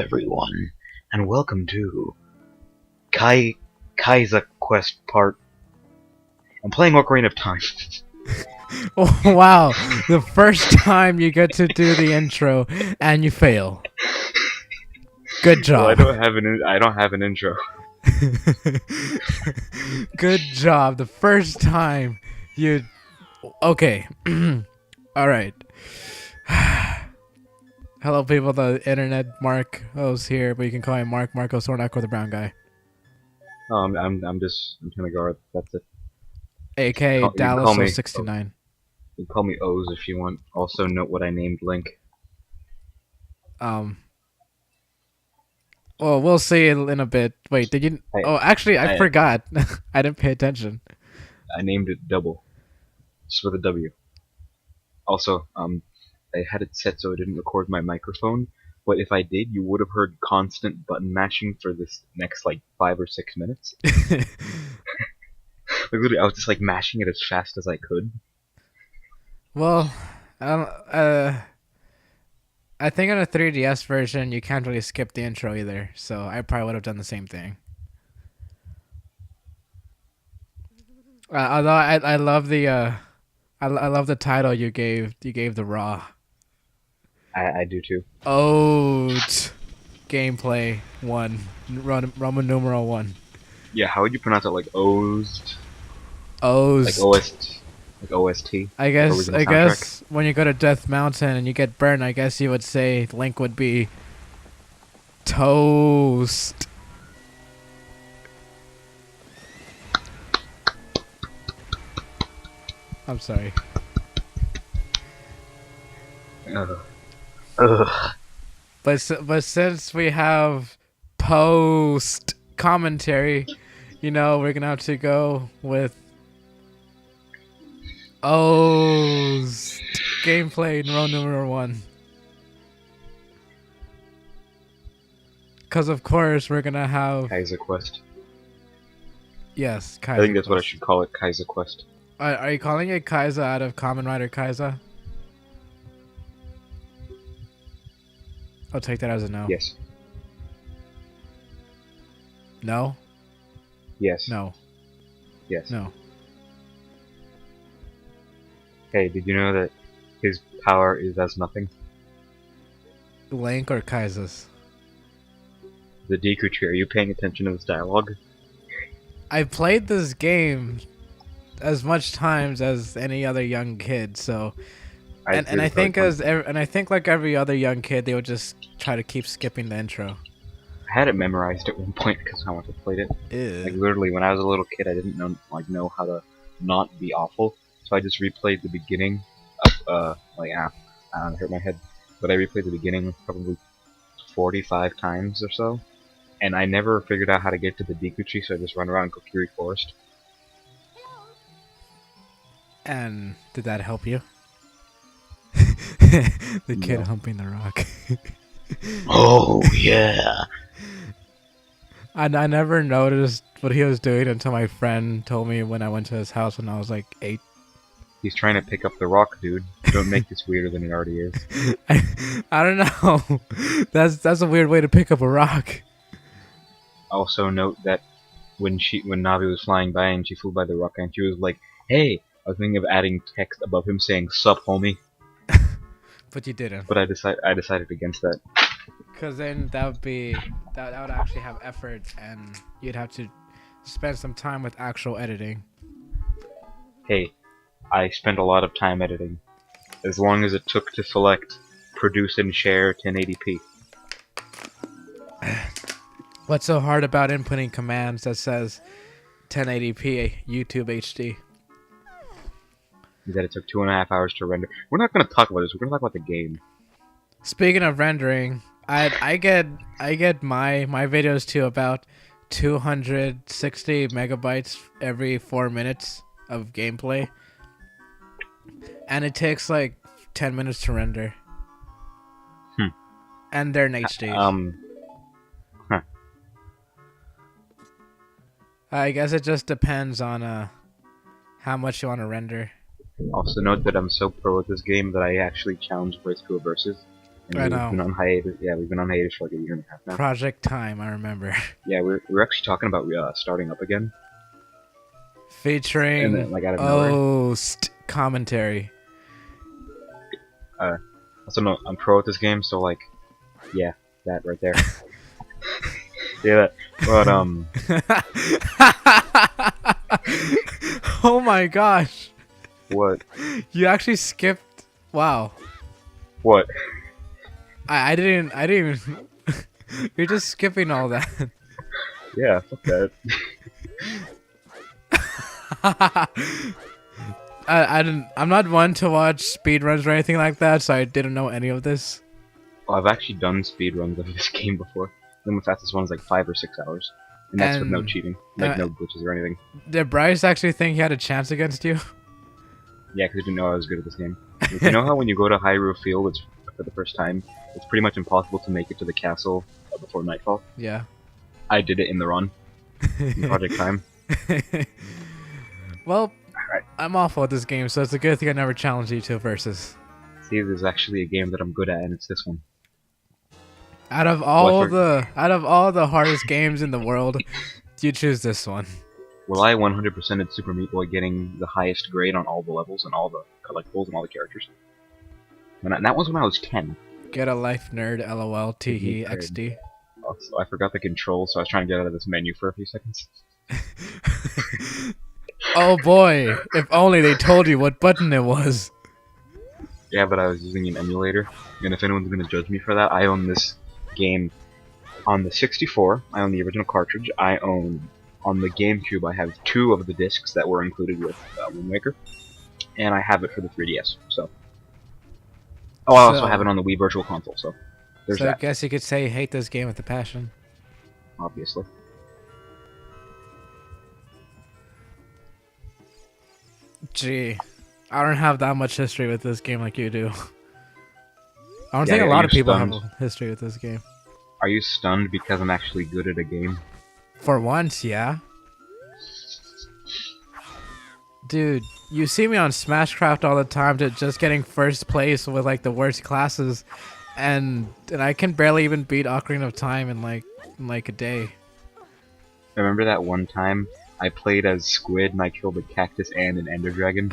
everyone, and welcome to Kaiza Quest Part. I'm playing Ocarina of Time. Oh, wow, the first time you get to do the intro and you fail. Good Well, job. I don't have an intro. Good job. The first time you. Okay. All right. Hello, people. The internet Marco's here, but you can call me Marco Sornak with the brown guy, I'm kind of guard. That's it. aka You can call me. Dallas069. You can call me O's if you want. Also, note what I named Link. Um. Well, we'll see in a bit. Wait, did you? I Oh, actually, I I, forgot. I didn't pay attention. I named it Double, just with a W. Also, I had it set so it didn't record my microphone. But if I did, you would have heard constant button mashing for this next like 5 or 6 minutes. Like literally, I was just like mashing it as fast as I could. Well, I don't. I think on a 3DS version, you can't really skip the intro either. So I probably would have done the same thing. Although I love the I love the title you gave the raw. I do too. Gameplay 1 Roman numeral 1. Yeah, how would you pronounce it? Like O's, like O's. like OST. I guess Original soundtrack? when you go to Death Mountain and you get burned, I guess you would say Link would be toast. I'm sorry. Ugh. Ugh. But since we have post commentary, we're gonna have to go with O's gameplay in row number 1. Because of course we're gonna have Kaiza Quest. yes, Kaiza. I think that's what I Quest. should call it. Kaiza Quest. Are you calling it Kaiza out of Kamen Rider Kaiza? I'll take that as a no. Yes. No? Yes. No. Yes. No. Hey, did you know that his power is as nothing? Link or Kaiza's? The Deku Tree. Are you paying attention to this dialogue? I played this game as much times as any other young kid, so I think like every other young kid, they would just try to keep skipping the intro. I had it memorized at one point because I wanted to play it. Ew. Like literally, when I was a little kid, I didn't know how to not be awful, so I just replayed the beginning of I hurt my head, but I replayed the beginning probably 45 times or so, and I never figured out how to get to the Deku Tree, so I just run around Kokiri Forest. And did that help you? The kid No. humping the rock. Oh yeah. I never noticed what he was doing until my friend told me when I went to his house when I was like 8. He's trying to pick up the rock, dude. Don't make this weirder than it already is. I don't know. That's a weird way to pick up a rock. Also note that when Navi was flying by and she flew by the rock and she was like, "Hey," I was thinking of adding text above him saying "Sup, homie," But you didn't. but I decided against that. Because then that would actually have effort, and you'd have to spend some time with actual editing. Hey, I spent a lot of time editing, as long as it took to select, produce, and share 1080p. What's so hard about inputting commands that says 1080p YouTube HD? Is that it took 2.5 hours to render. We're not going to talk about this. We're going to talk about the game. Speaking of rendering, I get my videos to about 260 megabytes every 4 minutes of gameplay, and it takes like 10 minutes to render. And they're in HD. Huh. I guess it just depends on how much you want to render. Also note that I'm so pro at this game that I actually challenged Bryce to a versus. and I we've know. been on hiatus. Yeah, we've been on hiatus for like a year and a half now. Project Time, I remember. Yeah, we're actually talking about starting up again, and Featuring then like out of nowhere. commentary. Also, no, I'm pro at this game, so like, yeah, that right there. Yeah, that. But Oh my gosh. what? You actually skipped. Wow. What? I didn't even You're just skipping all that. Yeah, fuck that. I'm not one to watch speedruns or anything like that, so I didn't know any of this. Well, I've actually done speedruns of this game before. And the fastest one's like 5 or 6 hours, and that's with no And cheating, like no glitches or anything. did Bryce actually think he had a chance against you? Yeah, because I didn't know I was good at this game. Like, you know how when you go to Hyrule Field, it's for the first time, it's pretty much impossible to make it to the castle before nightfall. Yeah. I did it in the run, in Project Time. Well, Alright. I'm awful at this game, so it's a good thing I never challenged you to versus. See, there's actually a game that I'm good at, and it's this one. Out of all the hardest games in the world, you choose this one. Well, I 100%ed Super Meat Boy, getting the highest grade on all the levels and all the collectibles and all the characters. And that was when I was 10. Get a life, nerd. LOL. Tee XD. Also, I forgot the controls, so I was trying to get out of this menu for a few seconds. Oh boy! If only they told you what button it was. Yeah, but I was using an emulator, and if anyone's going to judge me for that, I own this game on the 64. I own the original cartridge. I own on the GameCube. I have 2 of the discs that were included with Wind Waker, and I have it for the 3DS. So, I also have it on the Wii Virtual Console. So, there's that. I guess you could say you hate this game with a passion. Obviously. Gee, I don't have that much history with this game like you do. I don't think Yeah, a lot of you're people stunned. have a history with this game. Are you stunned because I'm actually good at a game? For once, yeah. Dude, you see me on Smashcraft all the time to just getting first place with like the worst classes, and I can barely even beat Ocarina of Time in like a day. Remember that one time I played as Squid and I killed a cactus and an ender dragon?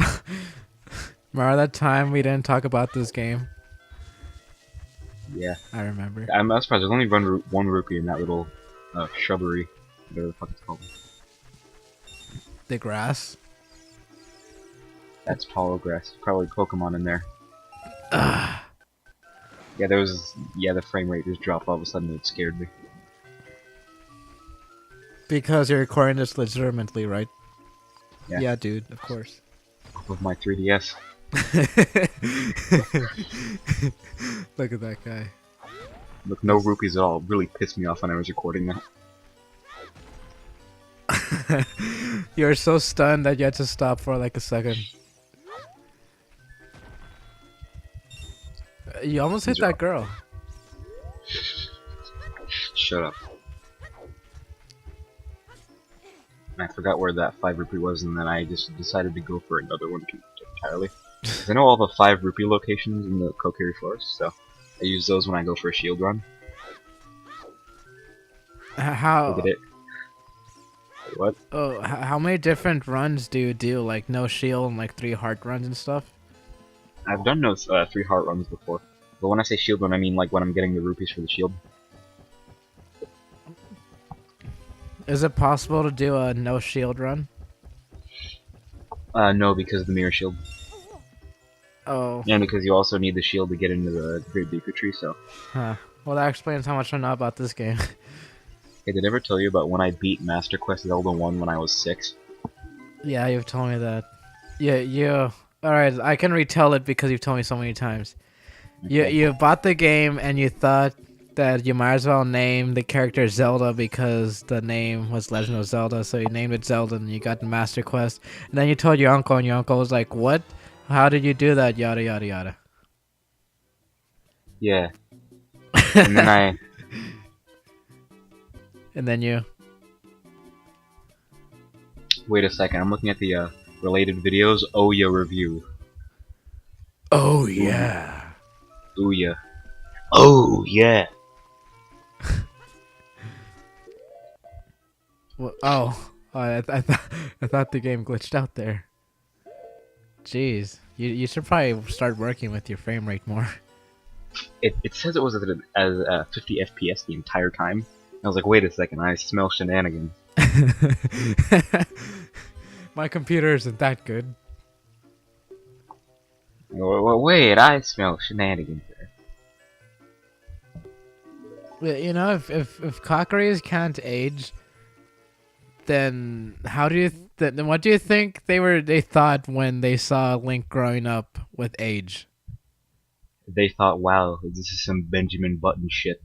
Remember that time we didn't talk about this game? Yeah. I remember. I'm not surprised. There's only one rupee in that little shrubbery. Whatever the fuck it's called. The grass. That's tall grass. Probably Pokemon in there. Yeah, there was. Yeah, the frame rate just dropped all of a sudden. It scared me. Because you're recording this legitimately, right? Yeah. Yeah, dude. Of course. With my 3DS. Look at that guy. Look, no rupees at all. It really pissed me off when I was recording that. You're so stunned that you had to stop for like a second. You almost hit that girl. Shut up. I forgot where that 5 rupee was, and then I just decided to go for another one entirely. 'Cause I know all the 5 rupee locations in the Kokiri Forest, so I use those when I go for a shield run. How? Look at it. Wait, what? Oh, how many different runs do you do? Like no shield and like 3 heart runs and stuff? I've done those 3 heart runs before, but when I say shield run, I mean like when I'm getting the rupees for the shield. Is it possible to do a no shield run? No, because of the mirror shield. Oh. And because you also need the shield to get into the Great Deku Tree, so. Huh. Well, that explains how much I know about this game. Hey, did I ever tell you about when I beat Master Quest Zelda 1 when I was 6? Yeah, you've told me that. Yeah. Alright, I can retell it because you've told me so many times. Okay. You bought the game and you thought that you might as well name the character Zelda because the name was Legend of Zelda, so you named it Zelda and you got the Master Quest. And then you told your uncle, and your uncle was like, "What? How did you do that? Yada yada yada." Yeah. And then And then you. Wait a second, I'm looking at the related videos. Ouya review. Oh yeah. Ouya. Oh yeah. I thought the game glitched out there. Jeez, you should probably start working with your frame rate more. It says it was as 50 FPS the entire time. I was like, wait a second, I smell shenanigans. My computer isn't that good. Wait, I smell shenanigans there. You know, if Kakuris can't age, then how do you then what do you think they thought when they saw Link growing up with age? They thought, wow, this is some Benjamin Button shit.